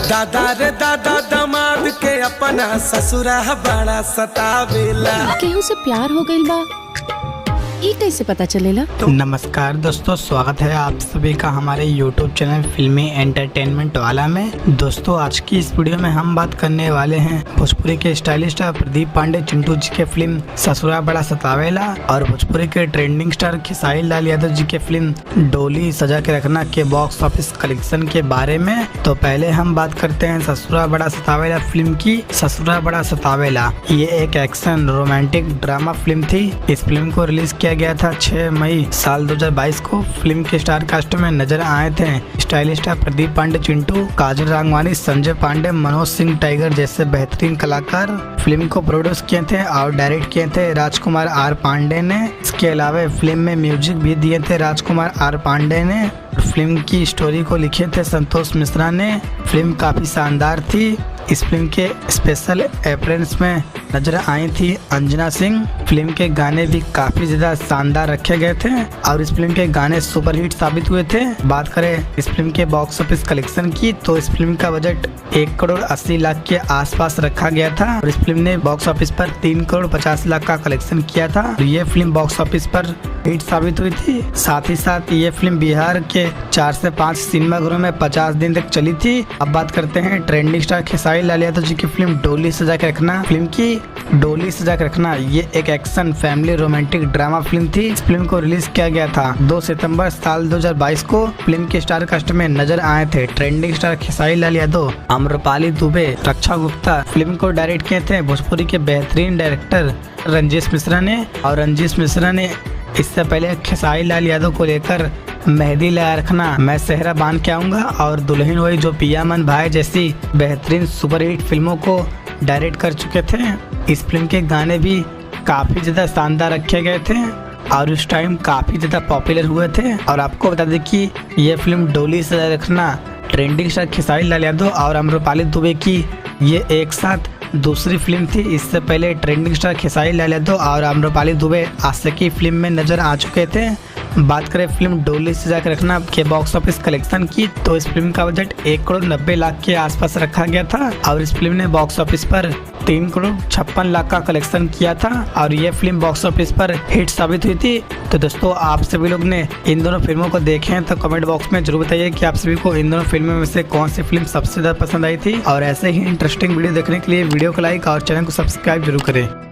दादा रे दादा दामाद के अपना ससुरा बड़ा सतावेला। केहू से प्यार हो गइल बा, ई कैसे पता चलेला? तो नमस्कार दोस्तों, स्वागत है आप सभी का हमारे YouTube चैनल फिल्मी एंटरटेनमेंट वाला में। दोस्तों आज की इस वीडियो में हम बात करने वाले हैं भोजपुरी के स्टाइलिश स्टार प्रदीप पांडे चिंटू जी के फिल्म ससुरा बड़ा सतावेला और भोजपुरी के ट्रेंडिंग स्टार खेसारी लाल यादव जी के फिल्म डोली सजा के रखना के बॉक्स ऑफिस कलेक्शन के बारे में। तो पहले हम बात करते हैं ससुरा बड़ा सतावेला फिल्म की। ससुरा बड़ा सतावेला ये एक एक्शन रोमांटिक ड्रामा फिल्म थी। इस फिल्म को रिलीज किया गया था 6 मई साल 2022 को। फिल्म के स्टार कास्ट में नजर आए थे स्टाइलिश स्टार प्रदीप पांडे चिंटू, काजल राघवानी, संजय पांडे, मनोज सिंह टाइगर जैसे बेहतरीन कलाकार। फिल्म को प्रोड्यूस किए थे और डायरेक्ट किए थे राजकुमार आर पांडे ने। इसके अलावा फिल्म में म्यूजिक भी दिए थे राजकुमार आर पांडे ने। फिल्म की स्टोरी को लिखे थे संतोष मिश्रा ने। फिल्म काफी शानदार थी। इस फिल्म के स्पेशल अपीयरेंस में नजर आई थी अंजना सिंह। फिल्म के गाने भी काफी ज्यादा शानदार रखे गए थे और इस फिल्म के गाने सुपरहिट साबित हुए थे। बात करें इस फिल्म के बॉक्स ऑफिस कलेक्शन की तो इस फिल्म का बजट 1 करोड़ 80 लाख के आसपास रखा गया था और इस फिल्म ने बॉक्स ऑफिस पर 3 करोड़ 50 लाख का कलेक्शन किया था। ये फिल्म बॉक्स ऑफिस पर हिट साबित हुई थी। साथ ही साथ ये फिल्म बिहार के 4 से 5 सिनेमाघरों में 50 दिन तक चली थी। अब बात करते हैं ट्रेंडिंग स्टार खेसारी लाल यादव जी की फिल्म डोली सजा के रखना। फिल्म की डोली सजा के रखना ये एक action family romantic drama film थी। इस फिल्म को रिलीज किया गया था 2 सितंबर साल 2022 को। फिल्म के स्टार कास्ट में नजर आए थे ट्रेंडिंग स्टार खेसारी लाल यादव, आम्रपाली दुबे, रक्षा गुप्ता। फिल्म को डायरेक्ट किए थे भोजपुरी के बेहतरीन डायरेक्टर रंजीश मिश्रा ने और रंजीश मिश्रा ने इससे पहले खेसारी लाल यादव को लेकर मेहंदी लगा रखना, मैं सेहरा बांध के आऊंगा और दुल्हन वही जो पिया मन भाई जैसी बेहतरीन सुपरहिट फिल्मों को डायरेक्ट कर चुके थे। इस फिल्म के गाने भी काफी ज्यादा शानदार रखे गए थे और उस टाइम काफी ज्यादा पॉपुलर हुए थे। और आपको बता दें कि ये फिल्म डोली सजा रखना ट्रेंडिंग स्टार खेसारी लाल यादव और आम्रपाली दुबे की ये एक साथ दूसरी फिल्म थी। इससे पहले ट्रेंडिंग स्टार खेसारी लाल यादव और आम्रपाली दुबे आशिकी फिल्म में नजर आ चुके थे। बात करें फिल्म डोली सजा के रखना के बॉक्स ऑफिस कलेक्शन की तो इस फिल्म का बजट 1 करोड़ 90 लाख के आसपास रखा गया था और इस फिल्म ने बॉक्स ऑफिस पर 3 करोड़ 56 लाख का कलेक्शन किया था और ये फिल्म बॉक्स ऑफिस पर हिट साबित हुई थी। तो दोस्तों आप सभी लोग ने इन दोनों फिल्मों को देखे हैं तो कमेंट बॉक्स में जरूर बताइए कि आप सभी को इन दोनों फिल्मों में से कौन सी फिल्म सबसे ज्यादा पसंद आई थी। और ऐसे ही इंटरेस्टिंग वीडियो देखने के लिए वीडियो को लाइक और चैनल को सब्सक्राइब जरूर करें।